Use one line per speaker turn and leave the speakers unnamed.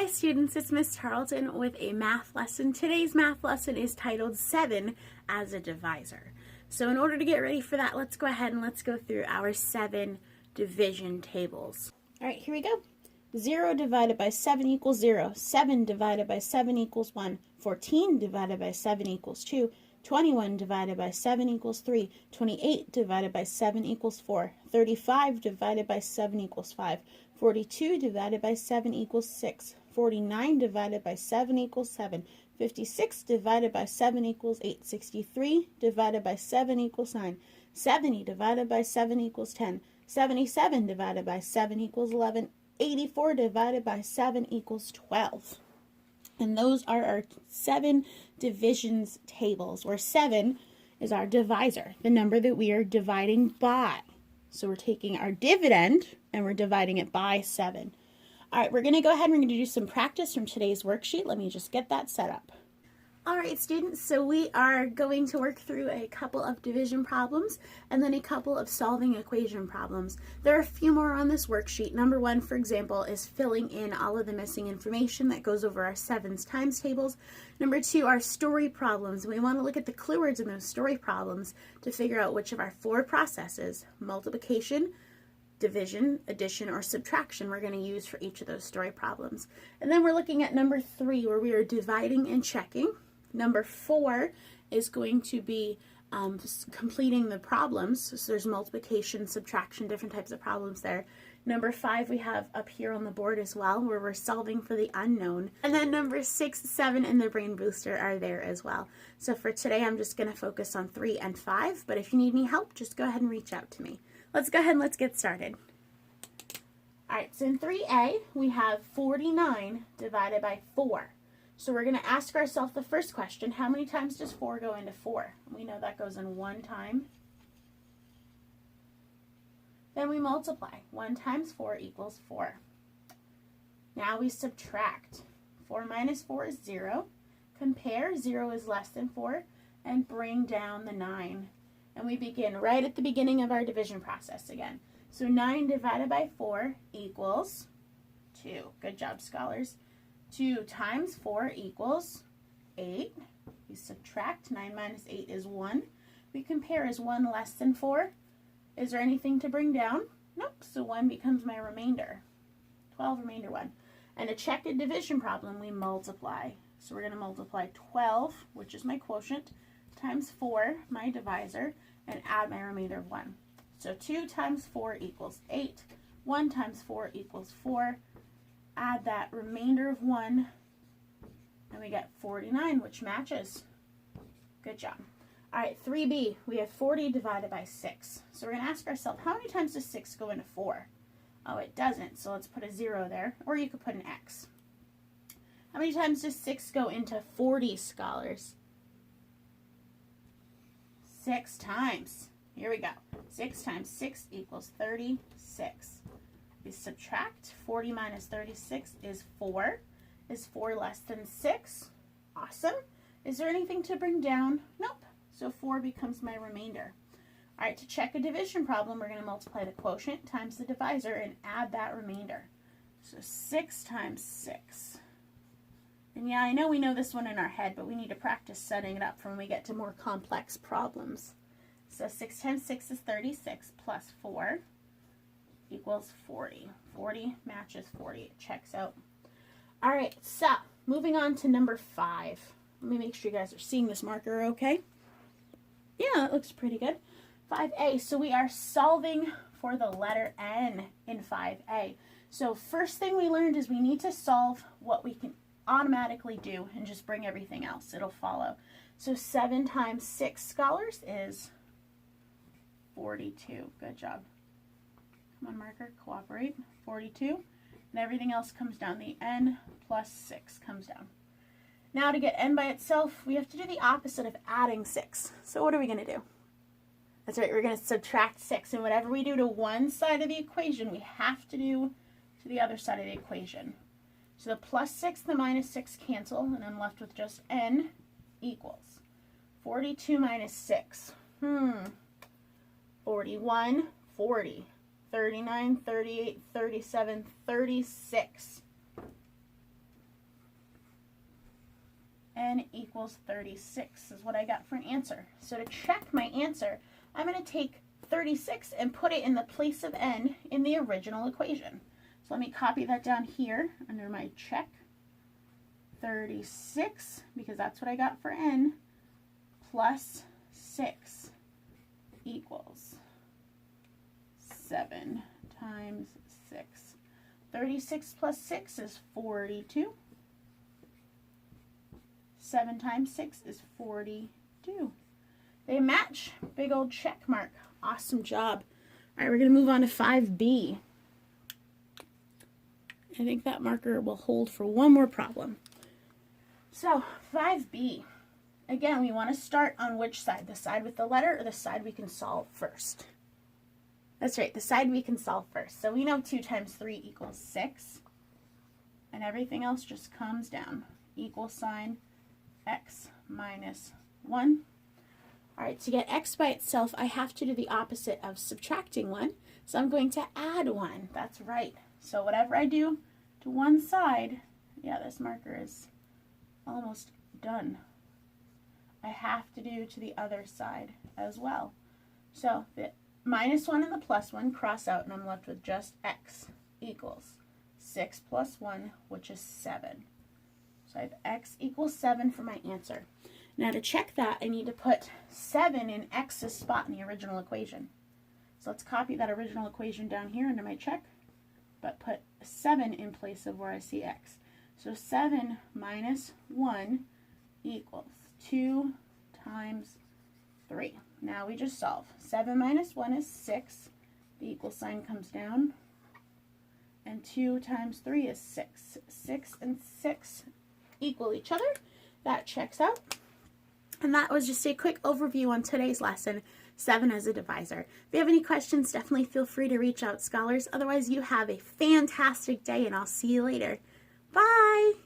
Hi students, it's Miss Tarleton with a math lesson. Today's math lesson is titled 7 as a divisor. So in order to get ready for that, let's go ahead and let's go through our 7 division tables. Alright, here we go. 0 divided by 7 equals 0. 7 divided by 7 equals 1. 14 divided by 7 equals 2. 21 divided by 7 equals 3. 28 divided by 7 equals 4. 35 divided by 7 equals 5. 42 divided by 7 equals 6. 49 divided by 7 equals 7. 56 divided by 7 equals 8. 63 divided by 7 equals 9. 70 divided by 7 equals 10. 77 divided by 7 equals 11. 84 divided by 7 equals 12. And those are our 7 divisions tables, where 7 is our divisor, the number that we are dividing by. So we're taking our dividend and we're dividing it by 7. All right, we're going to go ahead and we're going to do some practice from today's worksheet. Let me just get that set up. All right, students, so we are going to work through a couple of division problems and then a couple of solving equation problems. There are a few more on this worksheet. Number 1, for example, is filling in all of the missing information that goes over our 7's times tables. Number 2 are story problems. We want to look at the clue words in those story problems to figure out which of our 4 processes, multiplication, division, addition, or subtraction, we're going to use for each of those story problems. And then we're looking at number 3, where we are dividing and checking. Number 4 is going to be completing the problems. So there's multiplication, subtraction, different types of problems there. Number 5 we have up here on the board as well, where we're solving for the unknown. And then number 6, 7, and the brain booster are there as well. So for today, I'm just going to focus on 3 and 5, but if you need any help, just go ahead and reach out to me. Let's go ahead and let's get started. All right, so in 3A, we have 49 divided by 4. So we're going to ask ourselves the first question, how many times does 4 go into 4? We know that goes in 1 time. Then we multiply. 1 times 4 equals 4. Now we subtract. 4 minus 4 is 0. Compare, 0 is less than 4, and bring down the 9. And we begin right at the beginning of our division process again. So 9 divided by 4 equals 2. Good job, scholars. 2 times 4 equals 8. We subtract. 9 minus 8 is 1. We compare. Is 1 less than 4? Is there anything to bring down? Nope. So 1 becomes my remainder. 12 remainder 1. And to check a division problem, we multiply. So we're going to multiply 12, which is my quotient, times 4, my divisor, and add my remainder of 1. So 2 times 4 equals 8. 1 times 4 equals 4. Add that remainder of 1, and we get 49, which matches. Good job. All right, 3B, we have 40 divided by 6. So we're going to ask ourselves, how many times does 6 go into 4? Oh, it doesn't, so let's put a 0 there, or you could put an X. How many times does 6 go into 40, scholars? 6 times. Here we go. 6 times 6 equals 36. We subtract. 40 minus 36 is 4. Is 4 less than 6? Awesome. Is there anything to bring down? Nope. So 4 becomes my remainder. All right, to check a division problem, we're going to multiply the quotient times the divisor and add that remainder. So 6 times 6. And yeah, I know we know this one in our head, but we need to practice setting it up for when we get to more complex problems. So 6 times 6 is 36 plus 4 equals 40. 40 matches 40. It checks out. All right, so moving on to number 5. Let me make sure you guys are seeing this marker okay. Yeah, it looks pretty good. 5A, so we are solving for the letter N in 5A. So first thing we learned is we need to solve what we can automatically do and just bring everything else. It'll follow. So 7 times 6, scholars, is 42. Good job. Come on, marker, cooperate. 42. And everything else comes down. The N plus 6 comes down. Now to get N by itself, we have to do the opposite of adding 6. So what are we going to do? That's right, we're going to subtract 6. And whatever we do to one side of the equation, we have to do to the other side of the equation. So the plus 6 and the minus 6 cancel, and I'm left with just N equals 42 minus 6. 41, 40. 39, 38, 37, 36. equals 36 is what I got for an answer. So to check my answer, I'm going to take 36 and put it in the place of n in the original equation. So let me copy that down here under my check. 36, because that's what I got for n, plus 6 equals 7 times 6. 36 plus 6 is 42. 7 times 6 is 42. They match. Big old check mark. Awesome job. All right, we're going to move on to 5B. I think that marker will hold for one more problem. So 5B. Again, we want to start on which side? The side with the letter or the side we can solve first? That's right, the side we can solve first. So we know 2 times 3 equals 6. And everything else just comes down. Equal sign x minus 1. All right, to get x by itself, I have to do the opposite of subtracting 1. So I'm going to add 1. That's right. So whatever I do to one side, yeah, this marker is almost done. I have to do to the other side as well. So the minus 1 and the plus 1 cross out, and I'm left with just x equals 6 plus 1, which is 7. So I have x equals 7 for my answer. Now to check that, I need to put 7 in x's spot in the original equation. So let's copy that original equation down here under my check, but put 7 in place of where I see x. So 7 minus 1 equals 2 times 3. Now we just solve. 7 minus 1 is 6. The equal sign comes down. And 2 times 3 is 6. 6 and 6 equal each other. That checks out. And that was just a quick overview on today's lesson, 7 as a divisor. If you have any questions, definitely feel free to reach out, scholars. Otherwise, you have a fantastic day, and I'll see you later. Bye!